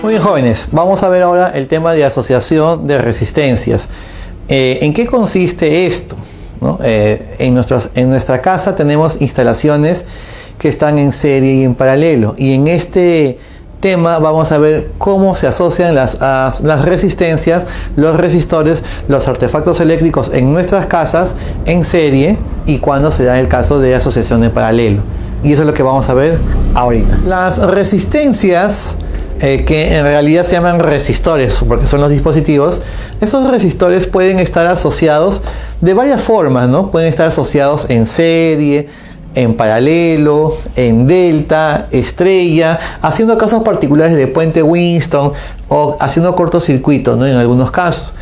Muy bien, jóvenes, vamos a ver ahora el tema de asociación de resistencias. ¿En qué consiste esto? ¿No? En nuestra casa tenemos instalaciones que están en serie y en paralelo, y en este tema vamos a ver cómo se asocian las resistencias, los resistores, los artefactos eléctricos en nuestras casas en serie y cuándo se da el caso de asociación en paralelo. Y eso es lo que vamos a ver ahorita. Las resistencias, que en realidad se llaman resistores porque son los dispositivos, esos resistores pueden estar asociados de varias formas, ¿no? Pueden estar asociados en serie, en paralelo, en delta, estrella, haciendo casos particulares de puente Winston o haciendo cortocircuito, ¿no? En algunos casos.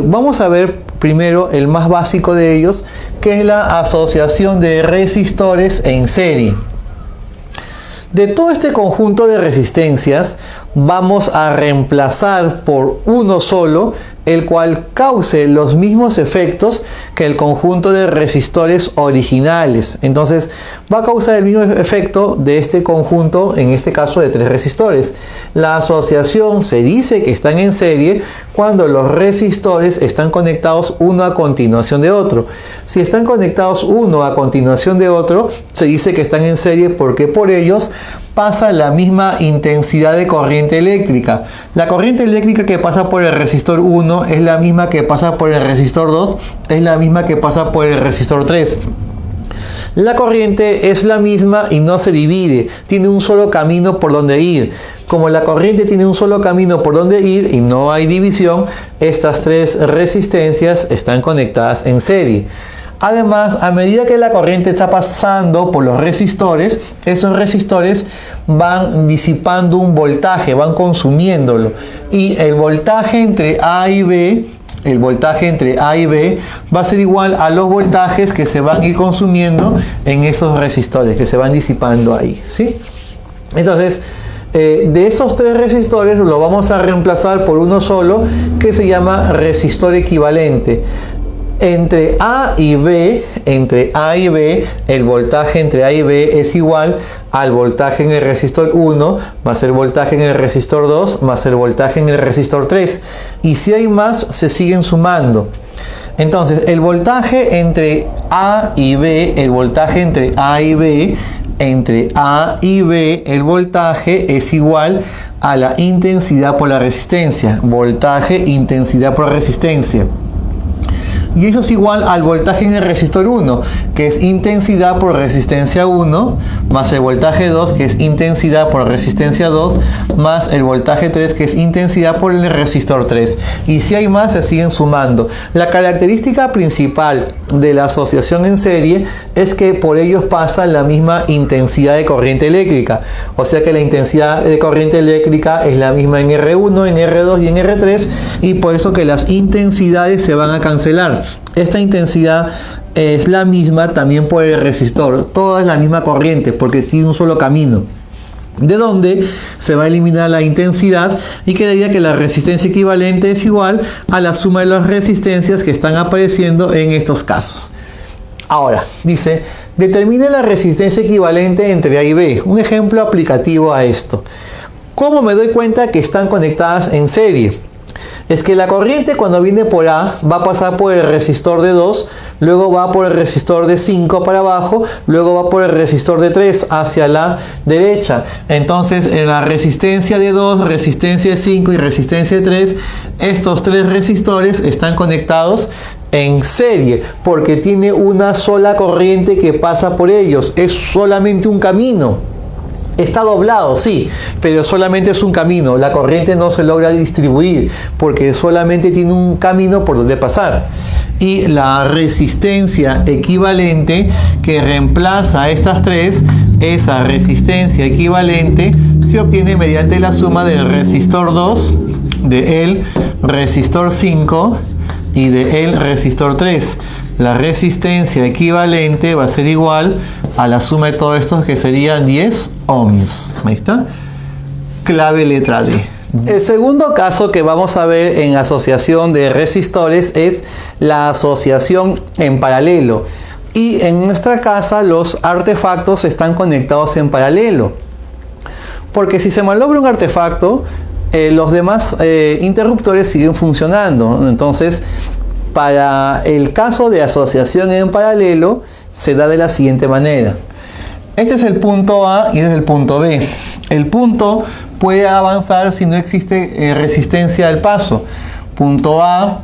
Vamos a ver primero el más básico de ellos, que es la asociación de resistores en serie. De todo este conjunto de resistencias, vamos a reemplazar por uno solo, el cual cause los mismos efectos que el conjunto de resistores originales. Entonces, va a causar el mismo efecto de este conjunto, en este caso de 3 resistores. La asociación se dice que están en serie cuando los resistores están conectados uno a continuación de otro. Si están conectados uno a continuación de otro, se dice que están en serie porque por ellos pasa la misma intensidad de corriente eléctrica. La corriente eléctrica que pasa por el resistor 1 es la misma que pasa por el resistor 2, es la misma que pasa por el resistor 3. La corriente es la misma y no se divide, tiene un solo camino por donde ir. Como la corriente tiene un solo camino por donde ir y no hay división, estas 3 resistencias están conectadas en serie. Además, a medida que la corriente está pasando por los resistores, esos resistores van disipando un voltaje, van consumiéndolo. Y el voltaje entre A y B, va a ser igual a los voltajes que se van a ir consumiendo en esos resistores, que se van disipando ahí, ¿sí? Entonces, de esos 3 resistores lo vamos a reemplazar por uno solo, que se llama resistor equivalente. Entre A y B, el voltaje entre A y B es igual al voltaje en el resistor 1 más el voltaje en el resistor 2 más el voltaje en el resistor 3. Y si hay más, se siguen sumando. Entonces, el voltaje entre A y B, el voltaje es igual a la intensidad por la resistencia. Voltaje, intensidad por resistencia. Y eso es igual al voltaje en el resistor 1, que es intensidad por resistencia 1, más el voltaje 2, que es intensidad por resistencia 2, más el voltaje 3, que es intensidad por el resistor 3. Y si hay más, se siguen sumando. La característica principal de la asociación en serie es que por ellos pasa la misma intensidad de corriente eléctrica. O sea que la intensidad de corriente eléctrica es la misma en R1, en R2 y en R3, y por eso que las intensidades se van a cancelar. Esta intensidad es la misma también por el resistor. Toda es la misma corriente porque tiene un solo camino, de donde se va a eliminar la intensidad y quedaría que la resistencia equivalente es igual a la suma de las resistencias que están apareciendo en estos casos. Ahora, dice, determine la resistencia equivalente entre A y B. Un ejemplo aplicativo a esto. ¿Cómo me doy cuenta que están conectadas en serie? Es que la corriente cuando viene por A va a pasar por el resistor de 2, luego va por el resistor de 5 para abajo, luego va por el resistor de 3 hacia la derecha. Entonces, en la resistencia de 2, resistencia de 5 y resistencia de 3, estos 3 resistores están conectados en serie porque tiene una sola corriente que pasa por ellos. Es solamente un camino. Está doblado, sí, pero solamente es un camino. La corriente no se logra distribuir porque solamente tiene un camino por donde pasar. Y la resistencia equivalente que reemplaza a estas 3, esa resistencia equivalente se obtiene mediante la suma del resistor 2, del resistor 5 y del resistor 3. La resistencia equivalente va a ser igual a la suma de todos estos, que serían 10 ohmios. Ahí está. Clave letra D. El segundo caso que vamos a ver en asociación de resistores es la asociación en paralelo. Y en nuestra casa los artefactos están conectados en paralelo. Porque si se malogra un artefacto, los demás interruptores siguen funcionando. Entonces, para el caso de asociación en paralelo, se da de la siguiente manera. Este es el punto A y este es el punto B. El punto puede avanzar si no existe resistencia al paso. Punto A,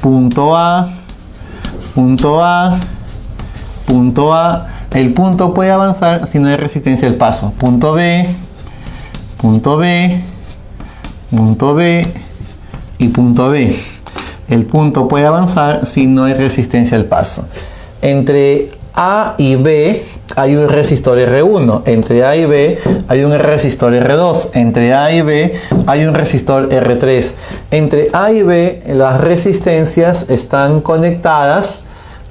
punto A, punto A, punto A. El punto puede avanzar si no hay resistencia al paso. Punto B, punto B, punto B y punto B. El punto puede avanzar si no hay resistencia al paso. Entre A y B hay un resistor R1. Entre A y B hay un resistor R2. Entre A y B hay un resistor R3. Entre A y B las resistencias están conectadas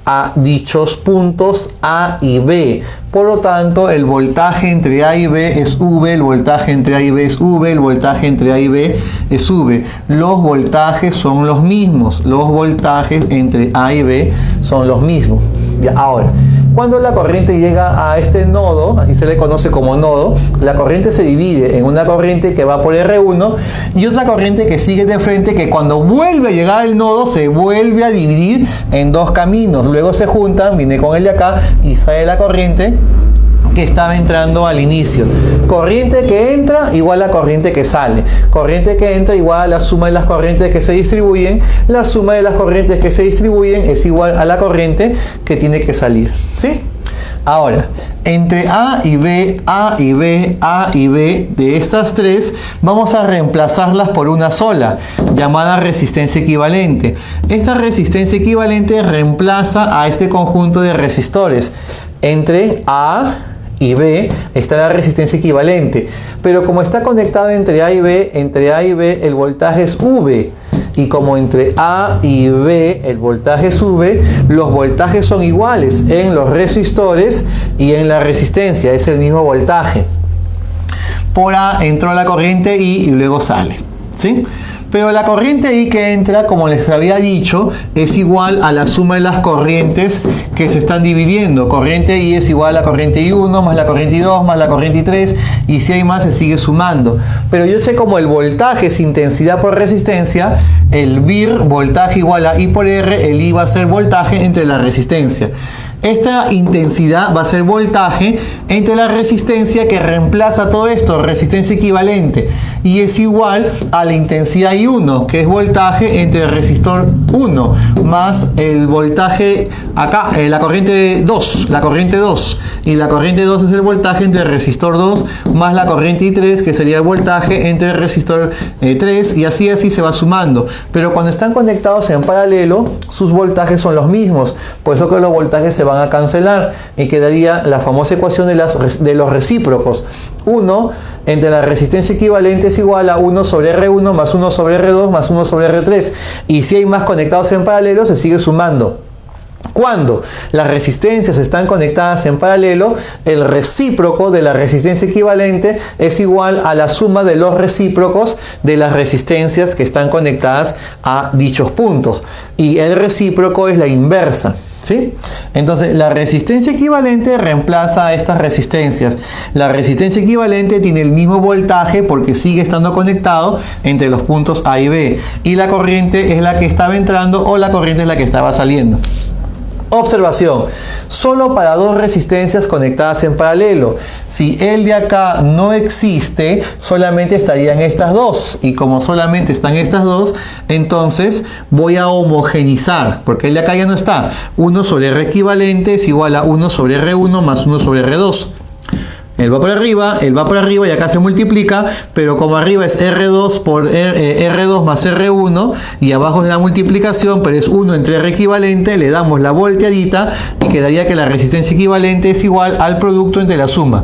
a dichos puntos A y B. Por lo tanto, el voltaje entre A y B es V, el voltaje entre A y B es V, el voltaje entre A y B es V. Los voltajes son los mismos. Los voltajes entre A y B son los mismos. Ya, ahora, cuando la corriente llega a este nodo, así se le conoce como nodo, la corriente se divide en una corriente que va por R1 y otra corriente que sigue de frente, que cuando vuelve a llegar al nodo se vuelve a dividir en dos caminos. Luego se juntan, viene con el de acá y sale la corriente que estaba entrando al inicio. Corriente que entra igual a corriente que sale. Corriente que entra igual a la suma de las corrientes que se distribuyen. La suma de las corrientes que se distribuyen es igual a la corriente que tiene que salir. ¿Sí? Ahora, entre A y B, A y B, A y B, de estas tres, vamos a reemplazarlas por una sola, llamada resistencia equivalente. Esta resistencia equivalente reemplaza a este conjunto de resistores. Entre A y B está la resistencia equivalente, pero como está conectado entre A y B el voltaje es V, y como entre A y B el voltaje es V, los voltajes son iguales en los resistores y en la resistencia, es el mismo voltaje. Por A entró la corriente I y luego sale, ¿sí? Pero la corriente I que entra, como les había dicho, es igual a la suma de las corrientes que se están dividiendo. Corriente I es igual a la corriente I1 más la corriente I2 más la corriente I3, y si hay más se sigue sumando. Pero yo sé como el voltaje es intensidad por resistencia, el VIR, voltaje igual a I por R, el I va a ser voltaje entre la resistencia. Esta intensidad va a ser voltaje entre la resistencia que reemplaza todo esto, resistencia equivalente, y es igual a la intensidad I1, que es voltaje entre el resistor 1 más el voltaje acá, la corriente 2, y la corriente 2 es el voltaje entre el resistor 2 más la corriente I3, que sería el voltaje entre el resistor 3, y así se va sumando. Pero cuando están conectados en paralelo, sus voltajes son los mismos, por eso que los voltajes se van a cancelar y quedaría la famosa ecuación de los recíprocos. 1 entre la resistencia equivalente es igual a 1 sobre R1 más 1 sobre R2 más 1 sobre R3, y si hay más conectados en paralelo se sigue sumando. Cuando las resistencias están conectadas en paralelo, el recíproco de la resistencia equivalente es igual a la suma de los recíprocos de las resistencias que están conectadas a dichos puntos, y el recíproco es la inversa. ¿Sí? Entonces la resistencia equivalente reemplaza a estas resistencias. La resistencia equivalente tiene el mismo voltaje porque sigue estando conectado entre los puntos A y B, y la corriente es la que estaba entrando o la corriente es la que estaba saliendo. Observación, solo para dos resistencias conectadas en paralelo. Si el de acá no existe, solamente estarían estas dos, y como solamente están estas dos, entonces voy a homogenizar, porque el de acá ya no está. 1 sobre R equivalente es igual a 1 sobre R1 más 1 sobre R2. Él va por arriba y acá se multiplica, pero como arriba es R2 por R2 más R1 y abajo es la multiplicación, pero es 1 entre R equivalente, le damos la volteadita y quedaría que la resistencia equivalente es igual al producto entre la suma.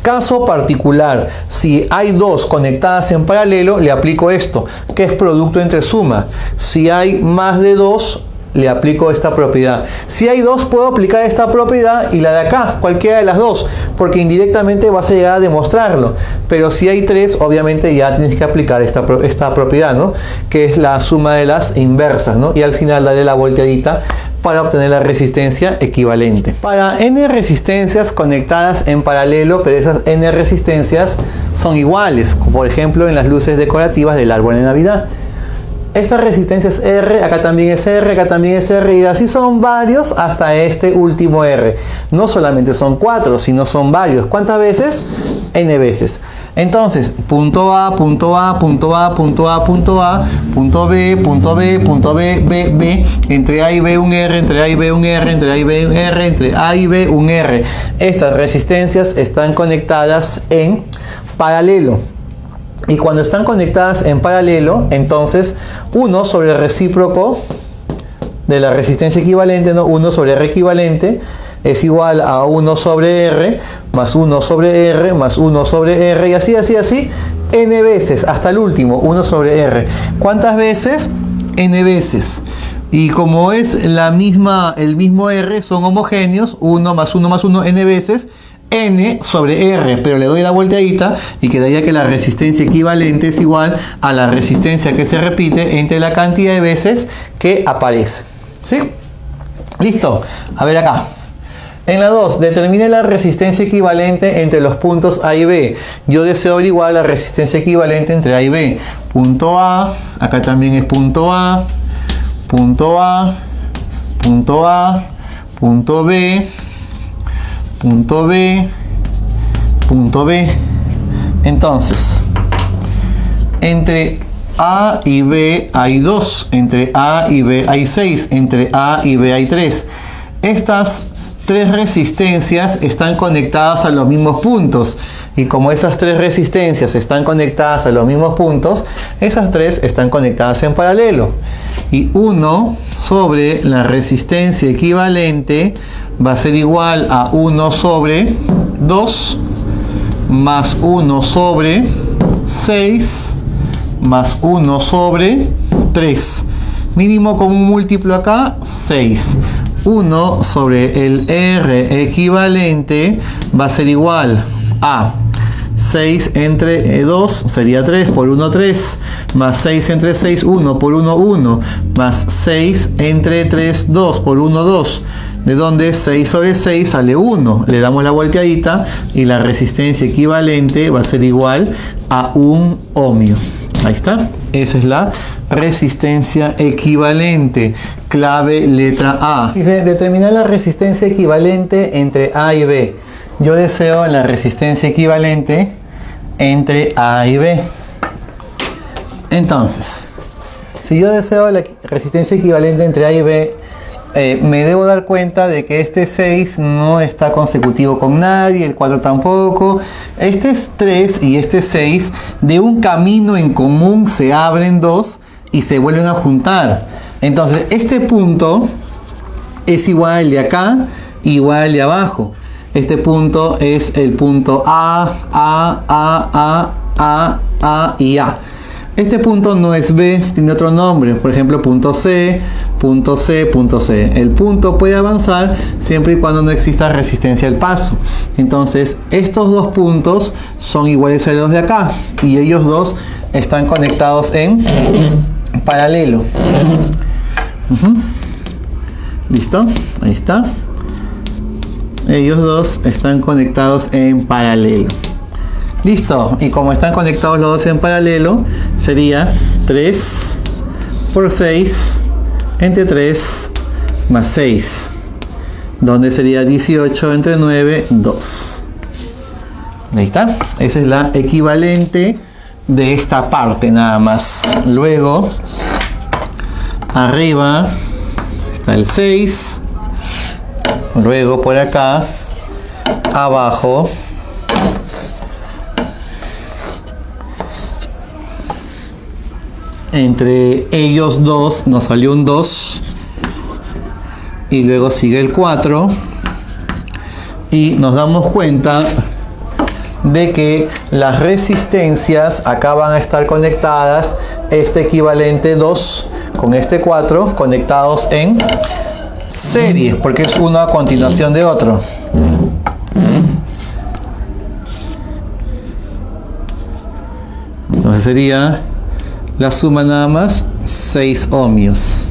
Caso particular, si hay dos conectadas en paralelo, le aplico esto, que es producto entre suma. Si hay más de dos, le aplico esta propiedad. Si hay dos, puedo aplicar esta propiedad y la de acá, cualquiera de las dos, porque indirectamente vas a llegar a demostrarlo. Pero si hay tres, obviamente ya tienes que aplicar esta propiedad, ¿no? Que es la suma de las inversas, ¿no? Y al final darle la volteadita para obtener la resistencia equivalente. Para n resistencias conectadas en paralelo, pero esas n resistencias son iguales, por ejemplo en las luces decorativas del árbol de Navidad. Esta resistencia es R, acá también es R, acá también es R, y así son varios hasta este último R. No solamente son 4, sino son varios. ¿Cuántas veces? N veces. Entonces, punto A, punto A, punto A, punto A, punto A, punto B, punto B, punto B, B, B, entre A y B un R, entre A y B un R, entre A y B un R, entre A y B un R. Estas resistencias están conectadas en paralelo. Y cuando están conectadas en paralelo, entonces 1 sobre el recíproco de la resistencia equivalente, ¿no? 1 sobre R equivalente es igual a 1 sobre R, más 1 sobre R, más 1 sobre R, y así, n veces, hasta el último, 1 sobre R. ¿Cuántas veces? N veces. Y como es el mismo R, son homogéneos, 1 más 1 más 1, n veces, n sobre R, pero le doy la volteadita y quedaría que la resistencia equivalente es igual a la resistencia que se repite entre la cantidad de veces que aparece. ¿Sí? ¿Listo? A ver acá. En la 2, determine la resistencia equivalente entre los puntos A y B. Yo deseo averiguar la resistencia equivalente entre A y B. Punto A, acá también es punto A, punto A, punto A, punto B, punto B, punto B. Entonces, entre A y B hay 2, entre A y B hay 6, entre A y B hay 3. Estas 3 resistencias están conectadas a los mismos puntos, y como esas 3 resistencias están conectadas a los mismos puntos, esas 3 están conectadas en paralelo. Y 1 sobre la resistencia equivalente va a ser igual a 1 sobre 2 más 1 sobre 6 más 1 sobre 3. Mínimo común múltiplo acá, 6. 1 sobre el R equivalente va a ser igual a 6 entre 2 sería 3 por 1 3, más 6 entre 6 1 por 1 1, más 6 entre 3 2 por 1 2, de donde 6 sobre 6 sale 1. Le damos la volteadita y la resistencia equivalente va a ser igual a 1 ohmio. Ahí está. Esa es la resistencia equivalente. Clave letra A. Dice, determinar la resistencia equivalente entre A y B. Yo deseo la resistencia equivalente entre A y B. Entonces, si yo deseo la resistencia equivalente entre A y B, me debo dar cuenta de que este 6 no está consecutivo con nadie, el 4 tampoco. Este es 3 y este 6 de un camino en común se abren 2 y se vuelven a juntar. Entonces este punto es igual al de acá, igual al de abajo. Este punto es el punto A y A. Este punto no es B, tiene otro nombre, por ejemplo punto C, punto C, punto C. El punto puede avanzar siempre y cuando no exista resistencia al paso. Entonces estos dos puntos son iguales a los de acá y ellos dos están conectados en paralelo. ¿Listo? Ahí está. Ellos dos están conectados en paralelo. Listo, y como están conectados los dos en paralelo, sería 3 por 6 entre 3 más 6, donde sería 18 entre 9, 2. Ahí está, esa es la equivalente de esta parte nada más. Luego, arriba está el 6, luego por acá, abajo, entre ellos dos nos salió un 2 y luego sigue el 4 y nos damos cuenta de que las resistencias acá van a estar conectadas, este equivalente 2 con este 4 conectados en serie porque es uno a continuación de otro. Entonces sería la suma nada más 6 ohmios.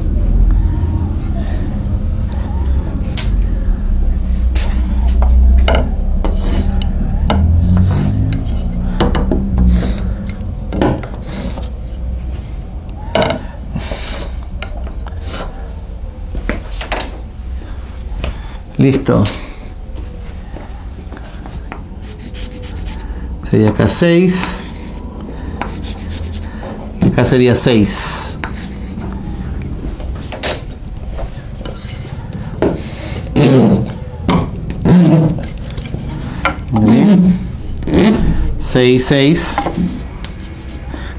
Listo. Sería acá 6. Y acá sería 6. Muy bien. 6, 6.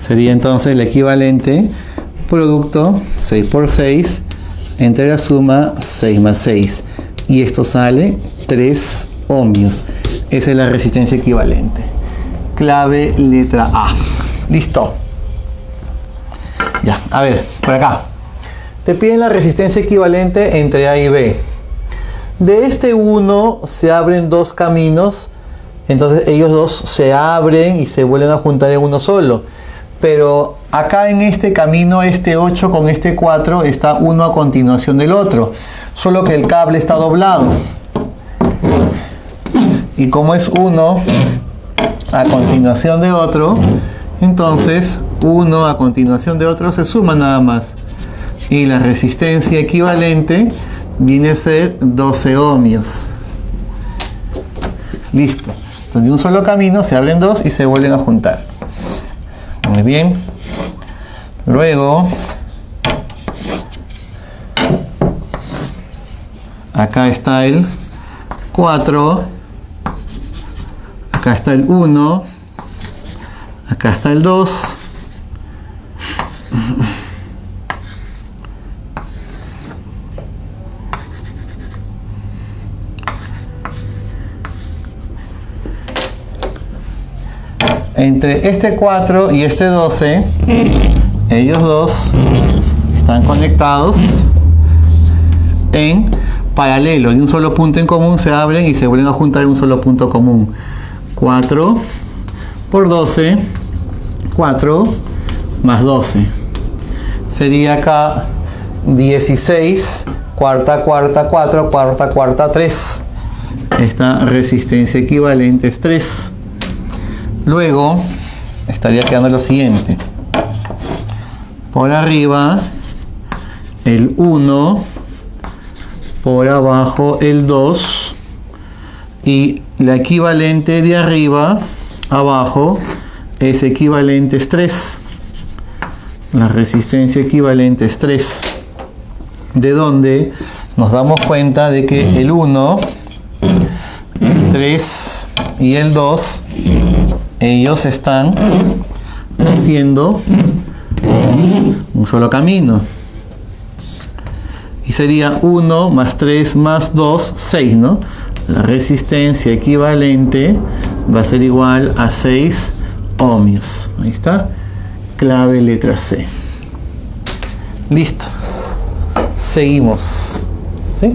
Sería entonces el equivalente producto 6 por 6 entre la suma 6 más 6. Y esto sale 3 ohmios. Esa es la resistencia equivalente. Clave letra A. Listo. Ya, a ver, por acá. Te piden la resistencia equivalente entre A y B. De este 1 se abren dos caminos. Entonces ellos dos se abren y se vuelven a juntar en uno solo. Pero acá en este camino, este 8 con este 4, está uno a continuación del otro. Solo que el cable está doblado. Y como es uno a continuación de otro, entonces uno a continuación de otro se suma nada más. Y la resistencia equivalente viene a ser 12 ohmios. Listo. Entonces de un solo camino se abren dos y se vuelven a juntar. Muy bien. Luego, acá está el 4, acá está el 1, acá está el 2, entre este 4 y este 12, ellos dos están conectados en paralelo. De un solo punto en común se abren y se vuelven a juntar en un solo punto común. 4 por 12, 4 más 12. Sería acá 16, cuarta, cuarta, 4, cuarta, cuarta, 3. Esta resistencia equivalente es 3. Luego estaría quedando lo siguiente. Por arriba el 1, por abajo el 2, y la equivalente de arriba abajo es equivalente es 3. La resistencia equivalente es 3. De donde nos damos cuenta de que el 1, el 3 y el 2, ellos están haciendo un solo camino. Y sería 1 más 3 más 2, 6, ¿no? La resistencia equivalente va a ser igual a 6 ohmios. Ahí está. Clave letra C. Listo. Seguimos. ¿Sí?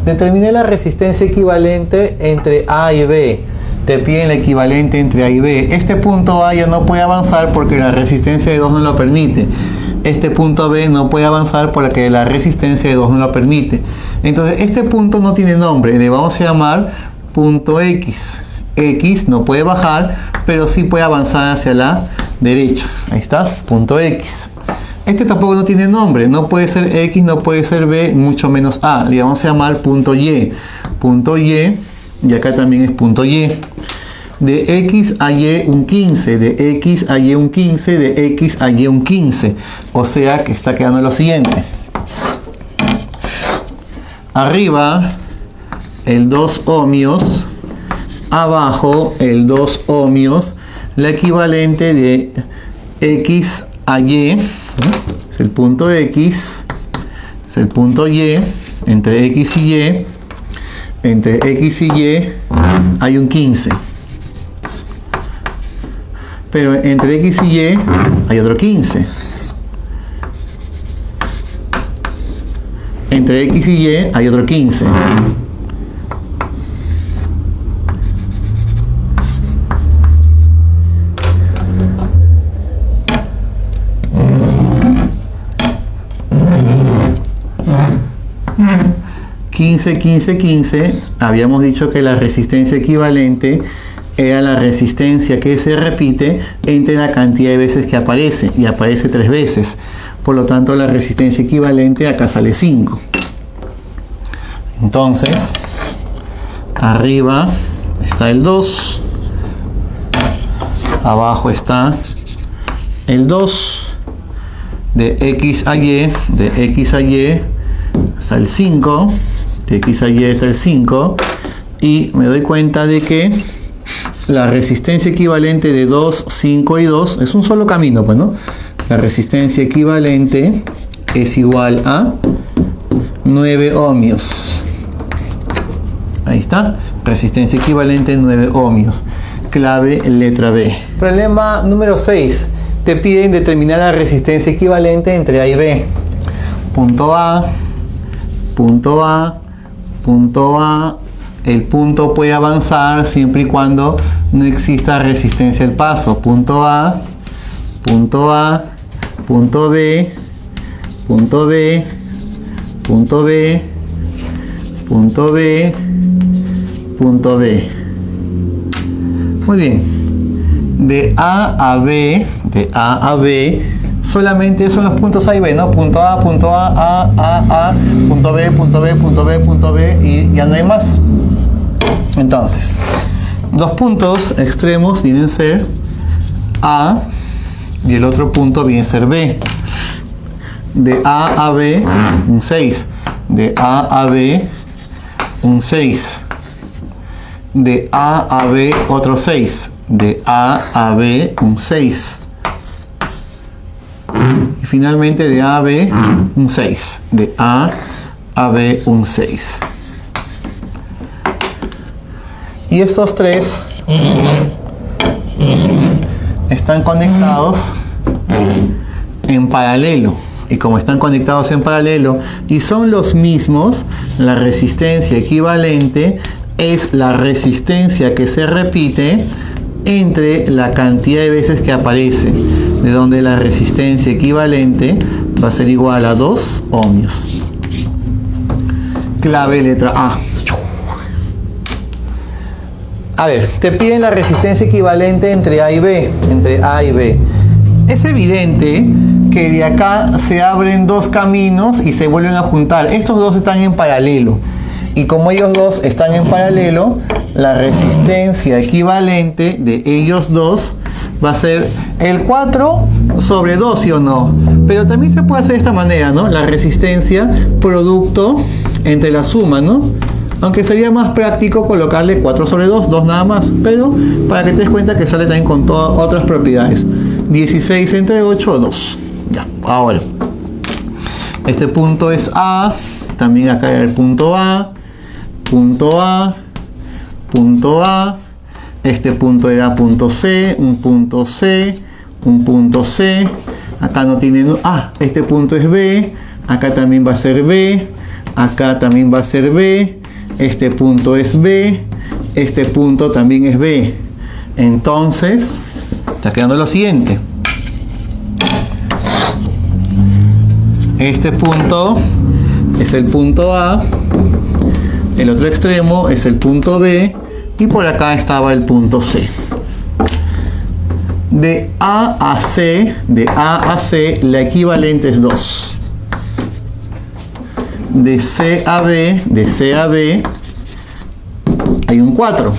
Determiné la resistencia equivalente entre A y B. Te piden el equivalente entre A y B. Este punto A ya no puede avanzar porque la resistencia de 2 no lo permite. Este punto B no puede avanzar porque la resistencia de 2 no lo permite. Entonces este punto no tiene nombre. Le vamos a llamar punto X. X no puede bajar, pero sí puede avanzar hacia la derecha. Ahí está, punto X. Este tampoco no tiene nombre. No puede ser X, no puede ser B, mucho menos A. Le vamos a llamar punto Y. Punto Y. Y acá también es punto Y. De X a Y un 15, de X a Y un 15, de X a Y un 15. O sea que está quedando lo siguiente. Arriba el 2 ohmios, abajo el 2 ohmios, la equivalente de X a Y, es el punto X, es el punto Y, entre X y Y. Entre X y Y hay un 15. Pero entre X y Y hay otro 15. Entre X y Y hay otro 15. Habíamos dicho que la resistencia equivalente era la resistencia que se repite entre la cantidad de veces que aparece, y aparece 3 veces. Por lo tanto, la resistencia equivalente acá sale 5. Entonces, arriba está el 2, abajo está el 2, de X a Y, de X a Y hasta el 5, de X a Y hasta el 5, y me doy cuenta de que la resistencia equivalente de 2, 5 y 2 es un solo camino, pues, ¿no? La resistencia equivalente es igual a 9 ohmios. Ahí está, resistencia equivalente 9 ohmios. Clave letra B. Problema número 6. Te piden determinar la resistencia equivalente entre A y B. Punto A, punto A, punto A. El punto puede avanzar siempre y cuando no exista resistencia al paso. Punto A, punto A, punto B, punto B, punto B, punto B, punto B. Muy bien. De A a B, solamente son los puntos A y B, ¿no? Punto A, punto A, punto B, punto B, punto B, punto B, y ya no hay más. Entonces, dos puntos extremos vienen a ser A y el otro punto viene a ser B. De A a B, un 6. De A a B, un 6. De A a B, otro 6. De A a B, un 6. Y finalmente de A a B, un 6. De A a B, un 6. Y estos tres están conectados en paralelo. Y como están conectados en paralelo y son los mismos, la resistencia equivalente es la resistencia que se repite entre la cantidad de veces que aparece, de donde la resistencia equivalente va a ser igual a 2 ohmios. Clave letra A. A ver, te piden la resistencia equivalente entre A y B, Es evidente que de acá se abren dos caminos y se vuelven a juntar. Estos dos están en paralelo. Y como ellos dos están en paralelo, la resistencia equivalente de ellos dos va a ser el 4 sobre 2, ¿sí o no? Pero también se puede hacer de esta manera, ¿no? La resistencia producto entre la suma, ¿no? Aunque sería más práctico colocarle 4 sobre 2, 2 nada más. Pero para que te des cuenta que sale también con todas otras propiedades. 16 entre 8, 2. Ya, ahora. Este punto es A. También acá era el punto A. Punto A. Punto A. Este punto era punto C. Un punto C. Un punto C. Acá no tiene... Ah, este punto es B. Acá también va a ser B. Acá también va a ser B. Este punto es B. Este punto también es B. Entonces, está quedando lo siguiente. Este punto es el punto A. El otro extremo es el punto B. Y por acá estaba el punto C. De A a C, la equivalente es 2. De C a B, hay un 4.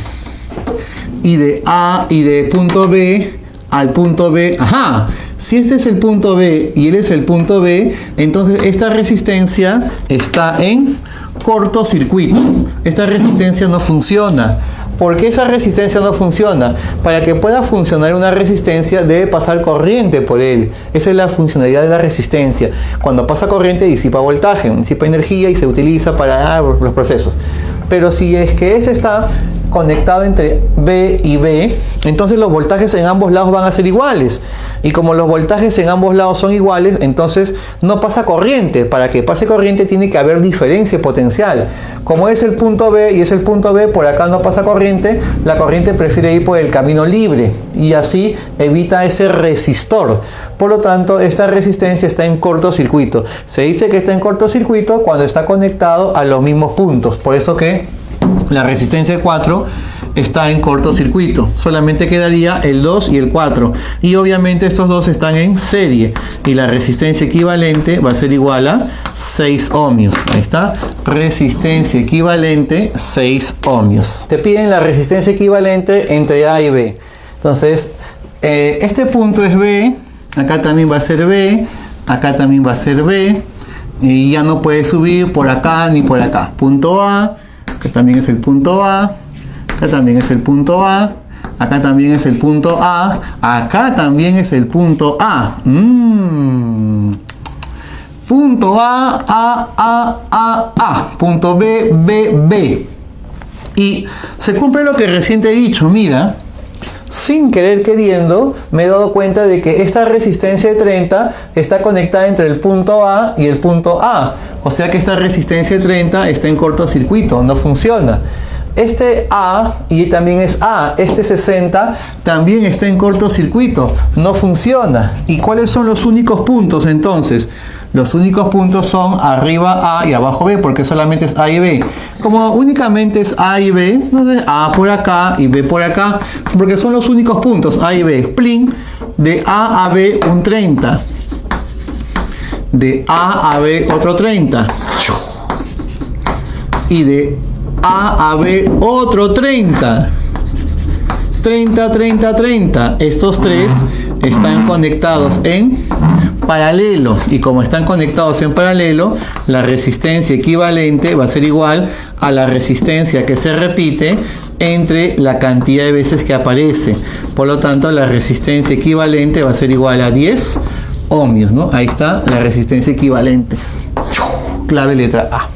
Y de punto B al punto B, ajá, si este es el punto B y él es el punto B, entonces esta resistencia está en cortocircuito. Esta resistencia no funciona. ¿Por qué esa resistencia no funciona? Para que pueda funcionar una resistencia debe pasar corriente por él. Esa es la funcionalidad de la resistencia. Cuando pasa corriente disipa voltaje, disipa energía y se utiliza para los procesos. Pero si es que ese está conectado entre B y B, entonces los voltajes en ambos lados van a ser iguales. Y como los voltajes en ambos lados son iguales, entonces no pasa corriente. Para que pase corriente tiene que haber diferencia potencial. Como es el punto B y es el punto B, por acá no pasa corriente, la corriente prefiere ir por el camino libre y así evita ese resistor. Por lo tanto, esta resistencia está en cortocircuito. Se dice que está en cortocircuito cuando está conectado a los mismos puntos. Por eso que la resistencia 4 está en cortocircuito. Solamente quedaría el 2 y el 4. Y obviamente estos dos están en serie. Y la resistencia equivalente va a ser igual a 6 ohmios. Ahí está. Resistencia equivalente 6 ohmios. Te piden la resistencia equivalente entre A y B. Entonces, este punto es B. Acá también va a ser B. Acá también va a ser B. Y ya no puede subir por acá ni por acá. Punto A. Acá también es el punto A. Acá también es el punto A. Acá también es el punto A. Acá también es el punto A. Punto A. Punto B, B, B. Y se cumple lo que recién te he dicho. Mira, sin querer queriendo, me he dado cuenta de que esta resistencia de 30 está conectada entre el punto A y el punto A. O sea que esta resistencia de 30 está en cortocircuito, no funciona. Este A, y también es A, este 60 también está en cortocircuito, no funciona. ¿Y cuáles son los únicos puntos entonces? Los únicos puntos son arriba A y abajo B, porque solamente es A y B. Como únicamente es A y B, entonces A por acá y B por acá, porque son los únicos puntos, A y B. Plin, de A a B un 30. De A a B otro 30. Y de A a B otro 30. 30, 30, 30. Estos tres están conectados en paralelo, y como están conectados en paralelo, la resistencia equivalente va a ser igual a la resistencia que se repite entre la cantidad de veces que aparece. Por lo tanto, la resistencia equivalente va a ser igual a 10 ohmios, ¿no? Ahí está la resistencia equivalente. Clave letra A.